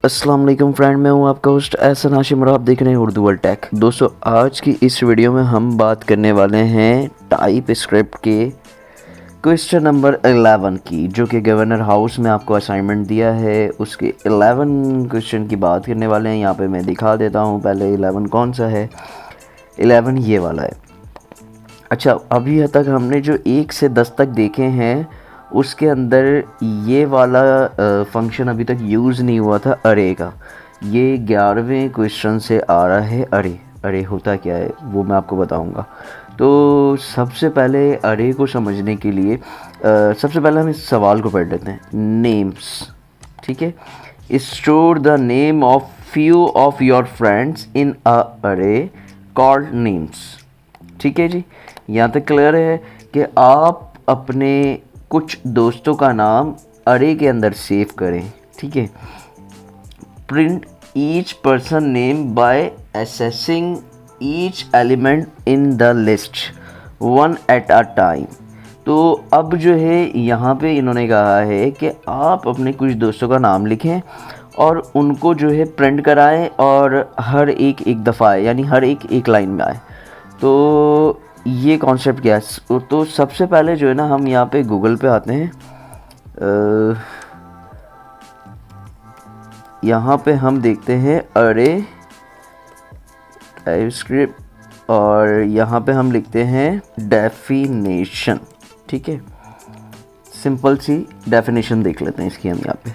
अस्सलाम वालेकुम फ्रेंड, मैं हूं आपका होस्ट एहसन हाशिम और आप देख रहे हैं उर्दू वर्ल्ड टेक। दोस्तों, आज की इस वीडियो में हम बात करने वाले हैं टाइप स्क्रिप्ट के क्वेश्चन नंबर 11 की, जो कि गवर्नर हाउस में आपको असाइनमेंट दिया है। उसके 11 क्वेश्चन की बात करने वाले हैं। यहाँ पे मैं दिखा देता हूँ पहले 11 कौन सा है। 11 ये वाला है। अच्छा, अभी तक हमने जो 1 से 10 तक देखे हैं उसके अंदर ये वाला फंक्शन अभी तक यूज़ नहीं हुआ था अरे का। ये 11वें क्वेश्चन से आ रहा है। अरे होता क्या है वो मैं आपको बताऊंगा। तो सबसे पहले अरे को समझने के लिए सबसे पहले हम इस सवाल को पढ़ लेते हैं। नेम्स, ठीक है। Store the name of few of your friends in a array called names. ठीक है जी, यहाँ तक क्लियर है कि आप अपने कुछ दोस्तों का नाम अरे के अंदर सेव करें। ठीक है। Print each person name by assessing each element in the list one at a time. तो अब जो है यहाँ पे इन्होंने कहा है कि आप अपने कुछ दोस्तों का नाम लिखें और उनको जो है प्रिंट कराएं और हर एक दफ़ा आए, यानी हर एक लाइन में आए। तो ये कॉन्सेप्ट क्या है? तो सबसे पहले जो है ना, हम यहाँ पे गूगल पे आते हैं। यहाँ पे हम देखते हैं अरे टाइप स्क्रिप्ट और यहाँ पे हम लिखते हैं डेफिनेशन। ठीक है, सिंपल सी डेफिनेशन देख लेते हैं इसकी हम। यहाँ पे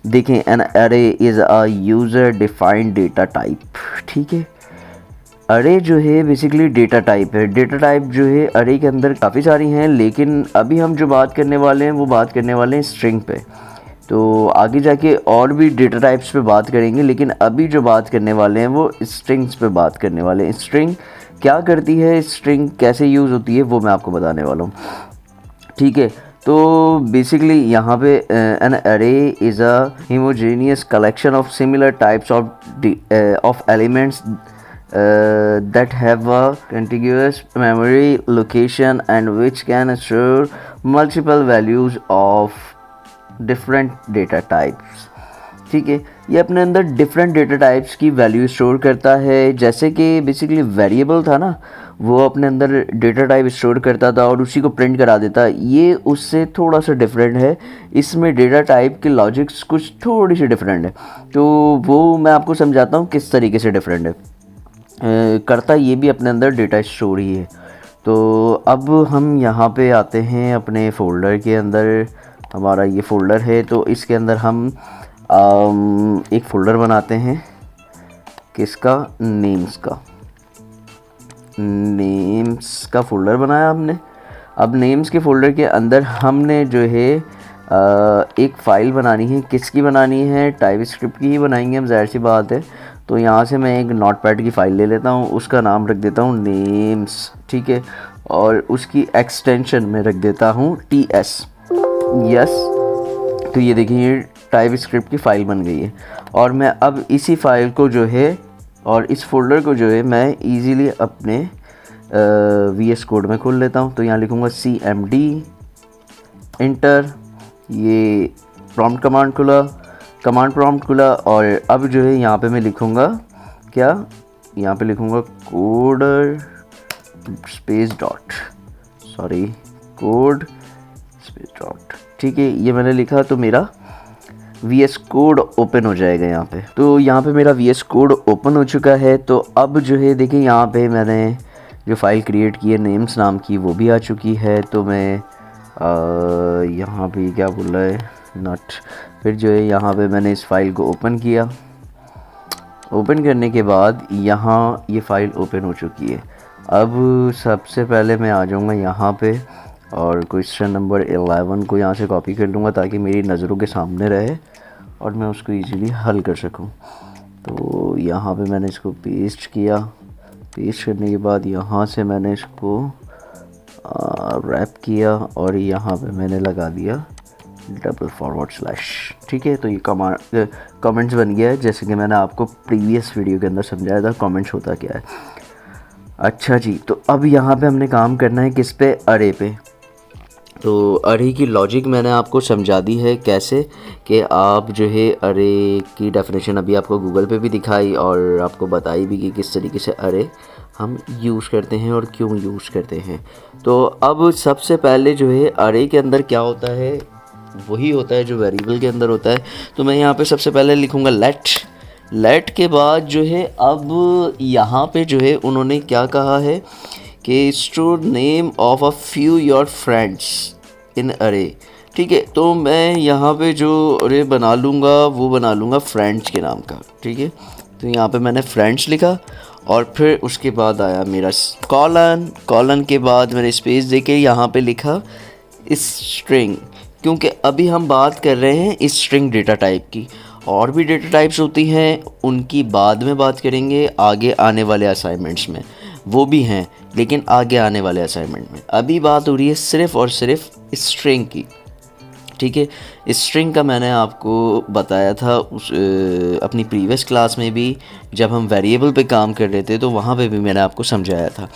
देखें, एन अरे is a user defined data type. ठीक है, अरे जो है बेसिकली डेटा टाइप है। डेटा टाइप जो है अरे के अंदर काफ़ी सारी हैं, लेकिन अभी हम जो बात करने वाले हैं वो बात करने वाले हैं स्ट्रिंग पे। तो आगे जाके और भी डेटा टाइप्स पे बात करेंगे, लेकिन अभी जो बात करने वाले हैं वो स्ट्रिंग्स पे बात करने वाले हैं। स्ट्रिंग क्या करती है, स्ट्रिंग कैसे यूज़ होती है, वो मैं आपको बताने वाला हूँ। ठीक है, तो बेसिकली यहाँ पे एन अरे is a homogeneous collection of similar types of elements that have a contiguous memory location and which can store multiple values of different data types। ठीक है, ये अपने अंदर डिफरेंट डेटा टाइप्स की वैल्यू स्टोर करता है। जैसे कि बेसिकली वेरिएबल था ना, वो अपने अंदर डेटा टाइप स्टोर करता था और उसी को प्रिंट करा देता। ये उससे थोड़ा सा डिफरेंट है। इसमें डेटा टाइप के लॉजिक्स कुछ थोड़ी सी डिफरेंट है, तो वो मैं आपको समझाता हूँ किस तरीके से डिफरेंट है। करता ये भी अपने अंदर डेटा स्टोर ही है। तो अब हम यहाँ पे आते हैं अपने फ़ोल्डर के अंदर। हमारा ये फ़ोल्डर है, तो इसके अंदर हम एक फ़ोल्डर बनाते हैं। किसका? नेम्स का फ़ोल्डर बनाया हमने। अब नेम्स के फ़ोल्डर के अंदर हमने जो है एक फ़ाइल बनानी है। किसकी बनानी है? टाइप स्क्रिप्ट की ही बनाएंगे हम, जाहिर सी बात है। तो यहाँ से मैं एक नोटपैड की फ़ाइल ले लेता हूँ, उसका नाम रख देता हूँ नेम्स। ठीक है, और उसकी एक्सटेंशन में रख देता हूँ TS। यस, तो ये देखिए टाइप स्क्रिप्ट की फ़ाइल बन गई है। और मैं अब इसी फ़ाइल को जो है और इस फोल्डर को जो है मैं इजीली अपने VS कोड में खोल लेता हूँ। तो यहाँ लिखूँगा CMD इंटर। ये कमांड प्रॉम्प्ट खुला और अब जो है यहाँ पे मैं लिखूँगा क्या? यहाँ पे लिखूँगा कोड स्पेस डॉट। ठीक है, ये मैंने लिखा तो मेरा VS कोड ओपन हो जाएगा यहाँ पे। तो यहाँ पे मेरा VS कोड ओपन हो चुका है। तो अब जो है देखिए, यहाँ पे मैंने जो फ़ाइल क्रिएट की है नेम्स नाम की, वो भी आ चुकी है। तो मैं यहाँ पे क्या बोल रहा है नट, फिर जो है यहाँ पे मैंने इस फाइल को ओपन किया। ओपन करने के बाद यहाँ ये फ़ाइल ओपन हो चुकी है। अब सबसे पहले मैं आ जाऊँगा यहाँ पे और क्वेश्चन नंबर 11 को यहाँ से कॉपी कर लूँगा ताकि मेरी नज़रों के सामने रहे और मैं उसको इजीली हल कर सकूँ। तो यहाँ पे मैंने इसको पेस्ट किया। पेस्ट करने के बाद यहाँ से मैंने इसको रैप किया और यहाँ पे मैंने लगा दिया // ठीक है, तो ये कमेंट्स बन गया है, जैसे कि मैंने आपको प्रीवियस वीडियो के अंदर समझाया था कमेंट्स होता क्या है। अच्छा जी, तो अब यहाँ पे हमने काम करना है किस पे? अरे पे। तो अरे की लॉजिक मैंने आपको समझा दी है कैसे कि आप जो है अरे की डेफिनेशन अभी आपको गूगल पे भी दिखाई और आपको बताई भी कि किस तरीके से अरे हम यूज़ करते हैं और क्यों यूज़ करते हैं। तो अब सबसे पहले जो है अरे के अंदर क्या होता है, वही होता है जो वेरिएबल के अंदर होता है। तो मैं यहाँ पे सबसे पहले लिखूँगा लेट के बाद जो है अब यहाँ पे जो है उन्होंने क्या कहा है कि store name of a few your friends इन अरे। ठीक है, तो मैं यहाँ पे जो अरे बना लूँगा वो बना लूँगा फ्रेंड्स के नाम का। ठीक है, तो यहाँ पे मैंने फ्रेंड्स लिखा और फिर उसके बाद आया मेरा कॉलन के बाद मैंने स्पेस देके यहाँ पे लिखा स्ट्रिंग, क्योंकि अभी हम बात कर रहे हैं स्ट्रिंग डेटा टाइप की। और भी डेटा टाइप्स होती हैं, उनकी बाद में बात करेंगे आगे आने वाले असाइनमेंट्स में, वो भी हैं लेकिन आगे आने वाले असाइनमेंट में। अभी बात हो रही है सिर्फ़ और सिर्फ स्ट्रिंग की। ठीक है, स्ट्रिंग का मैंने आपको बताया था अपनी प्रीवियस क्लास में भी, जब हम वेरिएबल पे काम कर रहे थे तो वहाँ पे भी मैंने आपको समझाया था।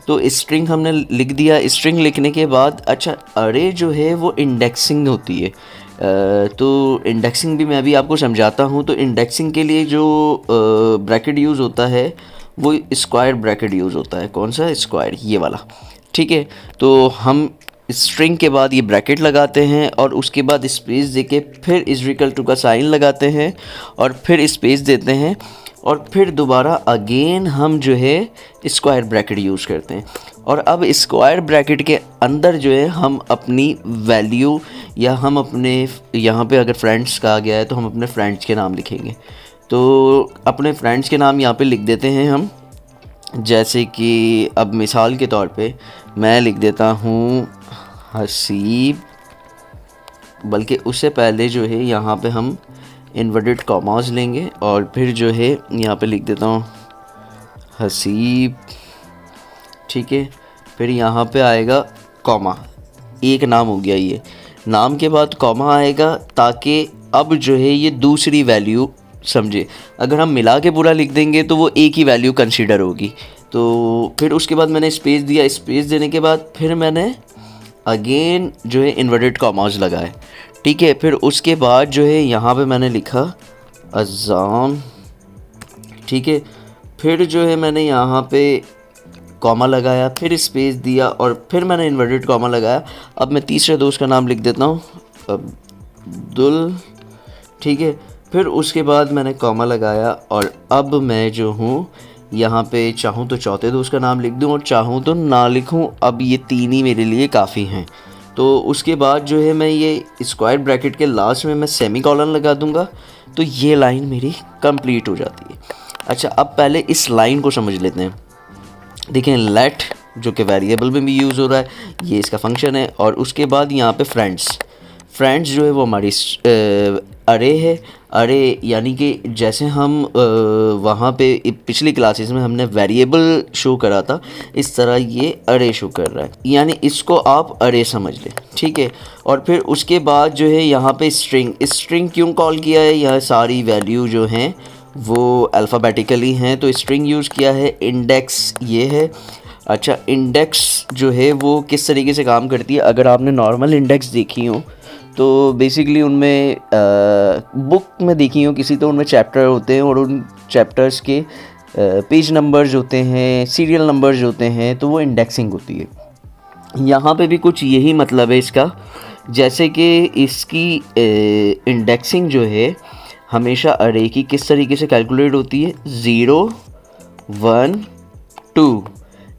तो स्ट्रिंग हमने लिख दिया। स्ट्रिंग लिखने के बाद अच्छा अरे जो है वो इंडेक्सिंग होती है। तो इंडेक्सिंग भी मैं अभी आपको समझाता हूँ। तो इंडेक्सिंग के लिए जो ब्रैकेट यूज़ होता है वो स्क्वायर ब्रैकेट यूज़ होता है। कौन सा? स्क्वायर, ये वाला। ठीक है, तो हम स्ट्रिंग के बाद ये ब्रैकेट लगाते हैं और उसके बाद स्पेस देके फिर इक्वल टू का साइन लगाते हैं और फिर स्पेस देते हैं और फिर दोबारा अगेन हम जो है स्क्वायर ब्रैकेट यूज़ करते हैं। और अब स्क्वायर ब्रैकेट के अंदर जो है हम अपनी वैल्यू या हम अपने यहाँ पे अगर फ्रेंड्स कहा गया है तो हम अपने फ्रेंड्स के नाम लिखेंगे। तो अपने फ्रेंड्स के नाम यहाँ पे लिख देते हैं हम। जैसे कि अब मिसाल के तौर पे मैं लिख देता हूँ हसीब, बल्कि उससे पहले जो है यहाँ पे हम इन्वर्टेड कॉमास लेंगे और फिर जो है यहाँ पे लिख देता हूँ हसीब। ठीक है, फिर यहाँ पे आएगा कॉमा, एक नाम हो गया ये। नाम के बाद कॉमा आएगा ताकि अब जो है ये दूसरी वैल्यू समझे। अगर हम मिला के पूरा लिख देंगे तो वो एक ही वैल्यू कंसीडर होगी। तो फिर उसके बाद मैंने स्पेस दिया। स्पेस देने के बाद फिर मैंने अगेन जो है इन्वर्टेड कॉमास लगाए। ठीक है, फिर उसके बाद जो है यहाँ पे मैंने लिखा अज़ाम। ठीक है, फिर जो है मैंने यहाँ पे कॉमा लगाया, फिर स्पेस दिया और फिर मैंने इन्वर्टेड कॉमा लगाया। अब मैं तीसरे दोस्त का नाम लिख देता हूँ अब्दुल। ठीक है, फिर उसके बाद मैंने कॉमा लगाया और अब मैं जो हूँ यहाँ पे चाहूँ तो चौथे दोस्त का नाम लिख दूँ और चाहूँ तो ना लिखूँ। अब ये तीन ही मेरे लिए काफ़ी हैं। तो उसके बाद जो है मैं ये स्क्वायर ब्रैकेट के लास्ट में मैं सेमी कॉलन लगा दूँगा। तो ये लाइन मेरी कंप्लीट हो जाती है। अच्छा, अब पहले इस लाइन को समझ लेते हैं। देखें, लेट जो कि वेरिएबल में भी यूज़ हो रहा है, ये इसका फंक्शन है। और उसके बाद यहाँ पे फ्रेंड्स जो है वो हमारी अरे है। अरे यानी कि जैसे हम वहाँ पे पिछली क्लासेस में हमने वेरिएबल शो करा था, इस तरह ये अरे शो कर रहा है, यानी इसको आप अरे समझ लें। ठीक है, और फिर उसके बाद जो है यहाँ पे स्ट्रिंग क्यों कॉल किया है? यह सारी वैल्यू जो हैं वो अल्फ़ाबेटिकली हैं, तो स्ट्रिंग यूज़ किया है। इंडेक्स ये है। अच्छा, इंडेक्स जो है वो किस तरीके से काम करती है? अगर आपने नॉर्मल इंडेक्स देखी हो तो बेसिकली उनमें बुक में देखी हो किसी, तो उनमें चैप्टर होते हैं और उन चैप्टर्स के पेज नंबर्स होते हैं, सीरियल नंबर्स होते हैं, तो वो इंडेक्सिंग होती है। यहाँ पे भी कुछ यही मतलब है इसका। जैसे कि इसकी इंडेक्सिंग जो है हमेशा अरे की किस तरीके से कैलकुलेट होती है? 0 1 2,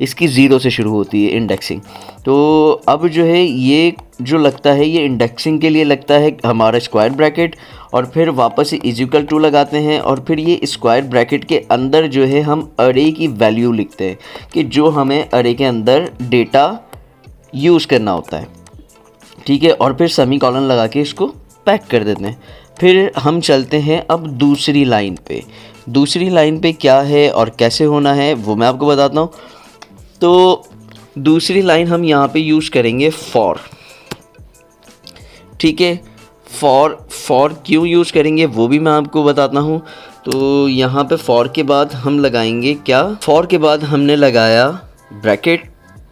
इसकी 0 से शुरू होती है इंडेक्सिंग। तो अब जो है ये जो लगता है ये इंडेक्सिंग के लिए लगता है हमारा स्क्वायर ब्रैकेट, और फिर वापस से इक्वल टू लगाते हैं और फिर ये स्क्वायर ब्रैकेट के अंदर जो है हम अरे की वैल्यू लिखते हैं कि जो हमें अरे के अंदर डेटा यूज़ करना होता है। ठीक है, और फिर सेमी कॉलन लगा के इसको पैक कर देते हैं। फिर हम चलते हैं अब दूसरी लाइन पे। दूसरी लाइन पे क्या है और कैसे होना है वो मैं आपको बताता हूँ। तो दूसरी लाइन हम यहाँ पे यूज़ करेंगे फॉर। ठीक है, फॉर क्यों यूज़ करेंगे वो भी मैं आपको बताता हूँ। तो यहाँ पे फॉर के बाद हम लगाएंगे क्या? फॉर के बाद हमने लगाया ब्रैकेट।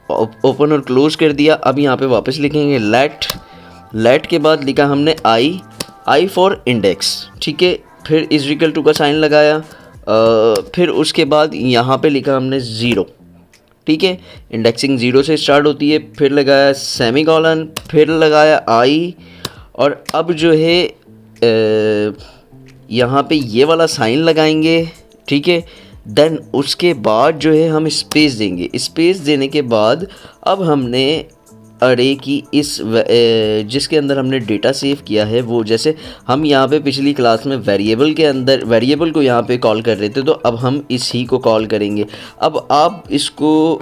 ओपन और क्लोज कर दिया। अब यहाँ पे वापस लिखेंगे लेट के बाद लिखा हमने आई फॉर इंडेक्स, ठीक है। फिर इज इक्वल टू का साइन लगाया, फिर उसके बाद यहाँ पे लिखा हमने 0, ठीक है। इंडेक्सिंग 0 से स्टार्ट होती है। फिर लगाया सेमी कॉलन, फिर लगाया आई, और अब जो है यहाँ पे ये वाला साइन लगाएंगे, ठीक है। देन उसके बाद जो है हम स्पेस देंगे। स्पेस देने के बाद अब हमने अरे की जिसके अंदर हमने डेटा सेव किया है, वो जैसे हम यहाँ पे पिछली क्लास में वेरिएबल को यहाँ पे कॉल कर रहे थे, तो अब हम इसी को कॉल करेंगे। अब आप इसको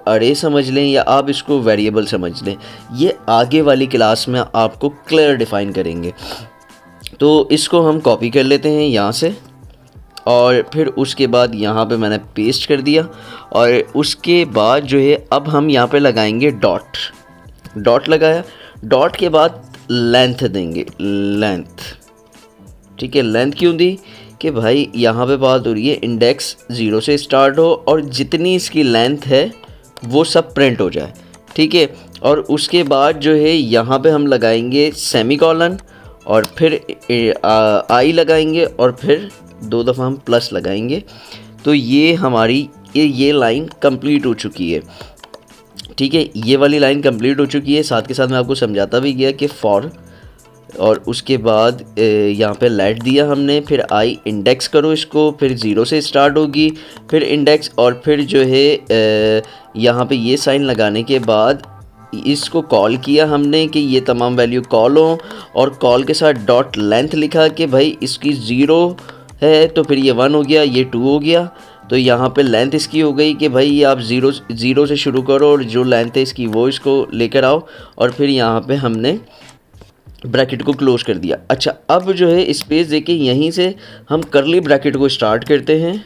अरे समझ लें या आप इसको वेरिएबल समझ लें, ये आगे वाली क्लास में आपको क्लियर डिफाइन करेंगे। तो इसको हम कॉपी कर लेते हैं यहाँ से, और फिर उसके बाद यहाँ पे मैंने पेस्ट कर दिया। और उसके बाद जो है अब हम यहाँ पे लगाएंगे डॉट लगाया। डॉट के बाद लेंथ देंगे, ठीक है। लेंथ क्यों दी कि भाई यहाँ पे बात हो रही है इंडेक्स 0 से स्टार्ट हो और जितनी इसकी लेंथ है वो सब प्रिंट हो जाए, ठीक है। और उसके बाद जो है यहाँ पे हम लगाएंगे सेमी कॉलन, और फिर आई लगाएंगे, और फिर 2 दफ़ा हम प्लस लगाएंगे। तो ये हमारी ये लाइन कंप्लीट हो चुकी है, ठीक है। ये वाली लाइन कंप्लीट हो चुकी है। साथ के साथ मैं आपको समझाता भी गया कि फॉर, और उसके बाद यहाँ पे लेट दिया हमने, फिर आई इंडेक्स करो इसको, फिर 0 से स्टार्ट होगी, फिर इंडेक्स, और फिर जो है यहाँ पे ये साइन लगाने के बाद इसको कॉल किया हमने कि ये तमाम वैल्यू कॉल हो, और कॉल के साथ डॉट लेंथ लिखा कि भाई इसकी 0 है तो फिर ये 1 हो गया, ये 2 हो गया। तो यहाँ पे लेंथ इसकी हो गई कि भाई ये आप 0 से शुरू करो और जो लेंथ है इसकी वो इसको लेकर आओ, और फिर यहाँ पे हमने ब्रैकेट को क्लोज कर दिया। अच्छा, अब जो है स्पेस देके यहीं से हम करली ब्रैकेट को स्टार्ट करते हैं।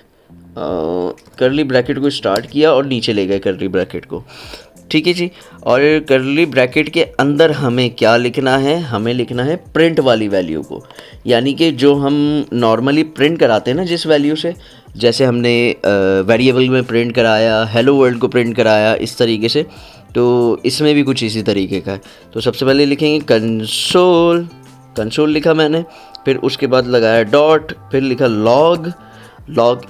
करली ब्रैकेट को स्टार्ट किया और नीचे ले गए करली ब्रैकेट को, ठीक है जी। और करली ब्रैकेट के अंदर हमें क्या लिखना है, हमें लिखना है प्रिंट वाली वैल्यू को, यानी कि जो हम नॉर्मली प्रिंट कराते हैं ना जिस वैल्यू से, जैसे हमने वेरिएबल में प्रिंट कराया, हेलो वर्ल्ड को प्रिंट कराया, इस तरीके से। तो इसमें भी कुछ इसी तरीके का है। तो सबसे पहले लिखेंगे कंसोल लिखा मैंने, फिर उसके बाद लगाया डॉट, फिर लिखा लॉग।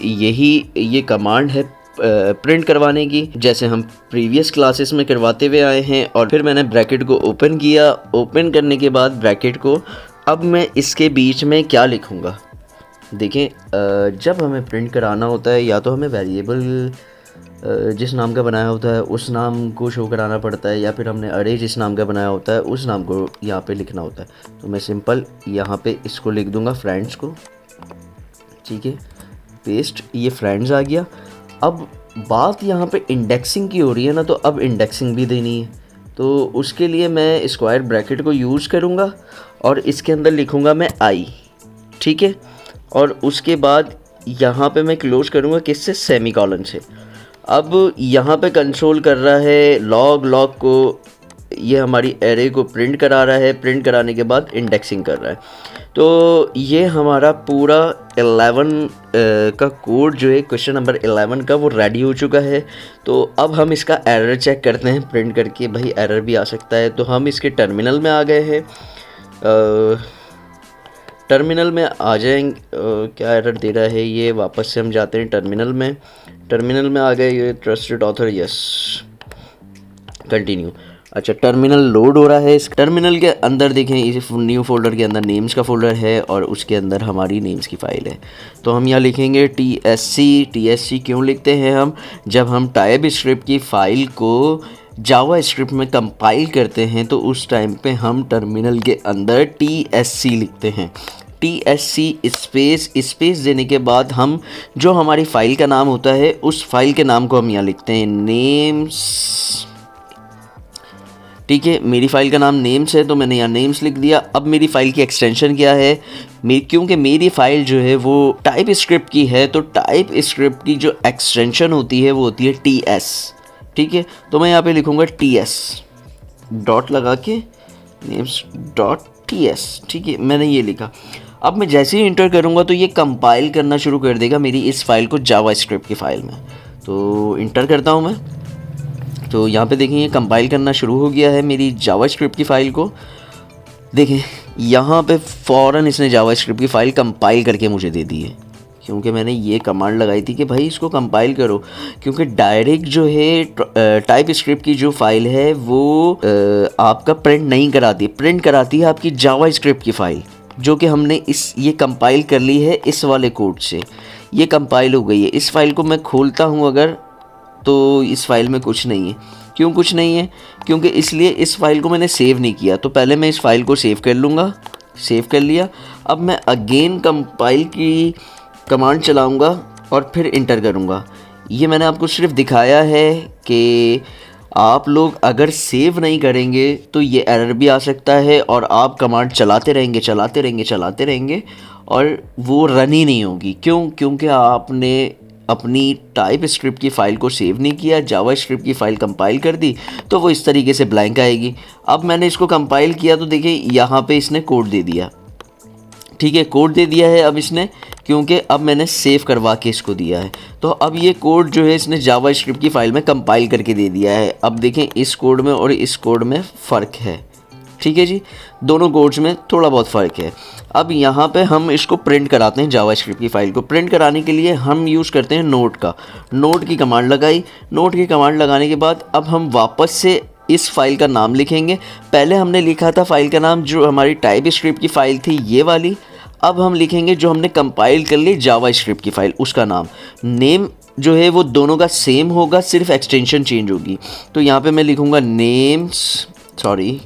ये कमांड है प्रिंट करवाने की, जैसे हम प्रीवियस क्लासेस में करवाते हुए आए हैं। और फिर मैंने ब्रैकेट को ओपन किया। ओपन करने के बाद ब्रैकेट को, अब मैं इसके बीच में क्या लिखूँगा, देखें। जब हमें प्रिंट कराना होता है, या तो हमें वेरिएबल जिस नाम का बनाया होता है उस नाम को शो कराना पड़ता है, या फिर हमने अरे जिस नाम का बनाया होता है उस नाम को यहाँ पे लिखना होता है। तो मैं सिंपल यहाँ पे इसको लिख दूँगा फ्रेंड्स को, ठीक है। पेस्ट, ये फ्रेंड्स आ गया। अब बात यहाँ पे इंडेक्सिंग की हो रही है ना, तो अब इंडेक्सिंग भी देनी है। तो उसके लिए मैं स्क्वायर ब्रैकेट को यूज़ करूँगा और इसके अंदर लिखूँगा मैं आई, ठीक है। और उसके बाद यहाँ पे मैं क्लोज करूँगा किससे, सेमी कॉलन से। अब यहाँ पे कंसोल कर रहा है लॉग को, ये हमारी एरे को प्रिंट करा रहा है। प्रिंट कराने के बाद इंडेक्सिंग कर रहा है। तो ये हमारा पूरा 11 का कोड जो है, क्वेश्चन नंबर 11 का, वो रेडी हो चुका है। तो अब हम इसका एरर चेक करते हैं प्रिंट करके, भाई एरर भी आ सकता है। तो हम इसके टर्मिनल में आ गए हैं। टर्मिनल में आ जाएंगे। क्या एरर दे रहा है ये, वापस से हम जाते हैं टर्मिनल में आ गए। ये ट्रस्टेड ऑथर, यस, कंटिन्यू। अच्छा, टर्मिनल लोड हो रहा है। इस टर्मिनल के अंदर देखें, इस न्यू फोल्डर के अंदर नेम्स का फोल्डर है और उसके अंदर हमारी नेम्स की फ़ाइल है। तो हम यहाँ लिखेंगे TSC क्यों लिखते हैं हम, जब हम टाइप स्क्रिप्ट की फ़ाइल को जावा स्क्रिप्ट में कंपाइल करते हैं तो उस टाइम पे हम टर्मिनल के अंदर TSC लिखते हैं। TSC स्पेस देने के बाद हम जो हमारी फ़ाइल का नाम होता है उस फाइल के नाम को हम यहाँ लिखते हैं नेम्स, ठीक है। मेरी फ़ाइल का नाम नेम्स है तो मैंने यहाँ नेम्स लिख दिया। अब मेरी फ़ाइल की एक्सटेंशन क्या है, क्योंकि मेरी फ़ाइल जो है वो टाइप स्क्रिप्ट की है, तो टाइप स्क्रिप्ट की जो एक्सटेंशन होती है वो होती है TS, ठीक है। तो मैं यहाँ पे लिखूँगा TS, डॉट लगा के names.ts, ठीक है, मैंने ये लिखा। अब मैं जैसे ही इंटर करूँगा तो ये कंपाइल करना शुरू कर देगा मेरी इस फाइल को जावा स्क्रिप्ट की फ़ाइल में। तो इंटर करता हूँ मैं, तो यहाँ पे देखें ये कंपाइल करना शुरू हो गया है मेरी जावास्क्रिप्ट की फ़ाइल को। देखें यहाँ पे फ़ौरन इसने जावास्क्रिप्ट की फ़ाइल कंपाइल करके मुझे दे दी है, क्योंकि मैंने ये कमांड लगाई थी कि भाई इसको कंपाइल करो, क्योंकि डायरेक्ट जो है टाइप स्क्रिप्ट की जो फ़ाइल है वो आपका प्रिंट नहीं कराती, प्रिंट कराती है आपकी जावास्क्रिप्ट की फ़ाइल, जो कि हमने ये कंपाइल कर ली है इस वाले कोड से। ये कंपाइल हो गई है। इस फाइल को मैं खोलता हूँ अगर, तो इस फाइल में कुछ नहीं है। क्यों कुछ नहीं है? क्योंकि इसलिए इस फाइल को मैंने सेव नहीं किया। तो पहले मैं इस फाइल को सेव कर लूँगा। सेव कर लिया। अब मैं अगेन कंपाइल की कमांड चलाऊँगा और फिर इंटर करूँगा। ये मैंने आपको सिर्फ दिखाया है कि आप लोग अगर सेव नहीं करेंगे तो ये एरर भी आ सकता है और आप कमांड चलाते रहेंगे और वो रन ही नहीं होगी। क्यों? क्योंकि आपने अपनी टाइप स्क्रिप्ट की फ़ाइल को सेव नहीं किया, जावा स्क्रिप्ट की फ़ाइल कंपाइल कर दी, तो वो इस तरीके से ब्लैंक आएगी। अब मैंने इसको कंपाइल किया तो देखिए यहाँ पे इसने कोड दे दिया। ठीक है, कोड दे दिया है अब इसने, क्योंकि अब मैंने सेव करवा के इसको दिया है। तो अब ये कोड जो है इसने जावा स्क्रिप्ट की फ़ाइल में कंपाइल करके दे दिया है। अब देखें इस कोड में और इस कोड में फ़र्क है। ठीक है जी, दोनों कोड्स में थोड़ा बहुत फ़र्क है। अब यहाँ पे हम इसको प्रिंट कराते हैं। जावा स्क्रिप्ट की फ़ाइल को प्रिंट कराने के लिए हम यूज़ करते हैं नोट का। नोट की कमांड लगाई। नोट की कमांड लगाने के बाद अब हम वापस से इस फाइल का नाम लिखेंगे। पहले हमने लिखा था फाइल का नाम जो हमारी टाइप स्क्रिप्ट की फ़ाइल थी, ये वाली। अब हम लिखेंगे जो हमने कंपाइल कर ली जावा स्क्रिप्ट की फ़ाइल, उसका नाम। नेम जो है वो दोनों का सेम होगा, सिर्फ एक्सटेंशन चेंज होगी। तो यहाँ पे मैं लिखूँगा नेम्स, सॉरी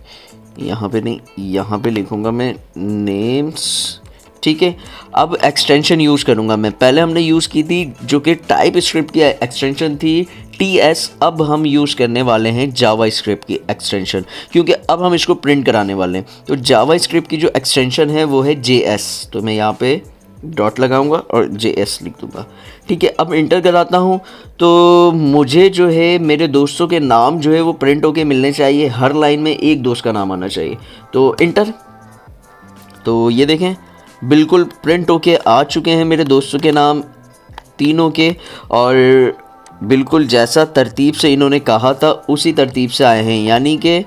यहाँ पे नहीं, यहाँ पे लिखूँगा मैं नेम्स। ठीक है, अब एक्सटेंशन यूज़ करूँगा मैं। पहले हमने यूज़ की थी जो कि टाइप स्क्रिप्ट की एक्सटेंशन थी TS। अब हम यूज़ करने वाले हैं जावा स्क्रिप्ट की एक्सटेंशन, क्योंकि अब हम इसको प्रिंट कराने वाले हैं। तो जावा स्क्रिप्ट की जो एक्सटेंशन है वो है JS। तो मैं यहाँ पे डॉट लगाऊंगा और JS लिख दूंगा। ठीक है, अब इंटर कराता हूँ तो मुझे जो है मेरे दोस्तों के नाम जो है वो प्रिंट होके मिलने चाहिए। हर लाइन में एक दोस्त का नाम आना चाहिए। तो इंटर, तो ये देखें बिल्कुल प्रिंट होके आ चुके हैं मेरे दोस्तों के नाम तीनों के, और बिल्कुल जैसा तरतीब से इन्होंने कहा था उसी तरतीब से आए हैं। यानी कि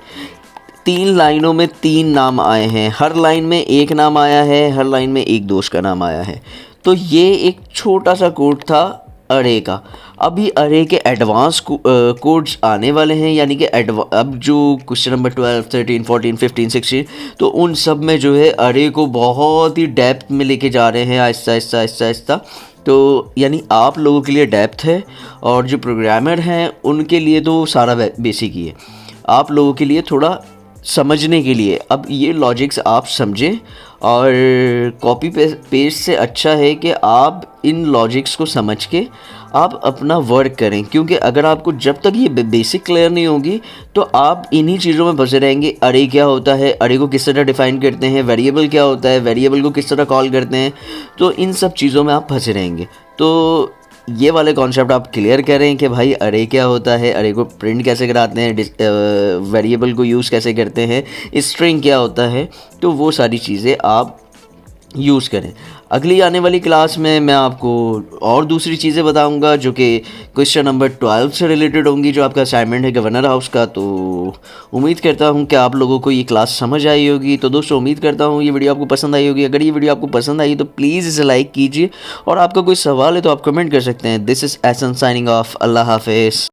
3 लाइनों में 3 नाम आए हैं, हर लाइन में एक नाम आया है, हर लाइन में एक दोस्त का नाम आया है। तो ये एक छोटा सा कोड था अरे का। अभी अरे के एडवांस कोड्स आने वाले हैं, यानी कि अब जो क्वेश्चन नंबर 12, 13, 14, 15, 16, तो उन सब में जो है अरे को बहुत ही डेप्थ में लेके जा रहे हैं, आहिस्ता आहिस्ता आहिस्ता आहिस्ता। तो यानी आप लोगों के लिए डेप्थ है, और जो प्रोग्रामर हैं उनके लिए तो सारा बेसिक ही है। आप लोगों के लिए थोड़ा समझने के लिए अब ये लॉजिक्स आप समझें, और कॉपी पेस्ट से अच्छा है कि आप इन लॉजिक्स को समझ के आप अपना वर्क करें। क्योंकि अगर आपको जब तक ये बेसिक क्लियर नहीं होगी तो आप इन्हीं चीज़ों में फंसे रहेंगे। अरे क्या होता है, अरे को किस तरह डिफ़ाइन करते हैं, वेरिएबल क्या होता है, वेरिएबल को किस तरह कॉल करते हैं, तो इन सब चीज़ों में आप फंसे रहेंगे। तो ये वाले कॉन्सेप्ट आप क्लियर करें कि भाई अरे क्या होता है, अरे को प्रिंट कैसे कराते हैं, वेरिएबल को यूज़ कैसे करते हैं, स्ट्रिंग क्या होता है, तो वो सारी चीज़ें आप यूज़ करें। अगली आने वाली क्लास में मैं आपको और दूसरी चीज़ें बताऊंगा जो कि क्वेश्चन नंबर 12 से रिलेटेड होंगी, जो आपका असाइनमेंट है गवर्नर हाउस का। तो उम्मीद करता हूं कि आप लोगों को ये क्लास समझ आई होगी। तो दोस्तों उम्मीद करता हूं ये वीडियो आपको पसंद आई होगी। अगर ये वीडियो आपको पसंद आई तो प्लीज़ इसे लाइक कीजिए, और आपका कोई सवाल है तो आप कमेंट कर सकते हैं। This is Ehsan signing off. अल्लाह हाफिज़।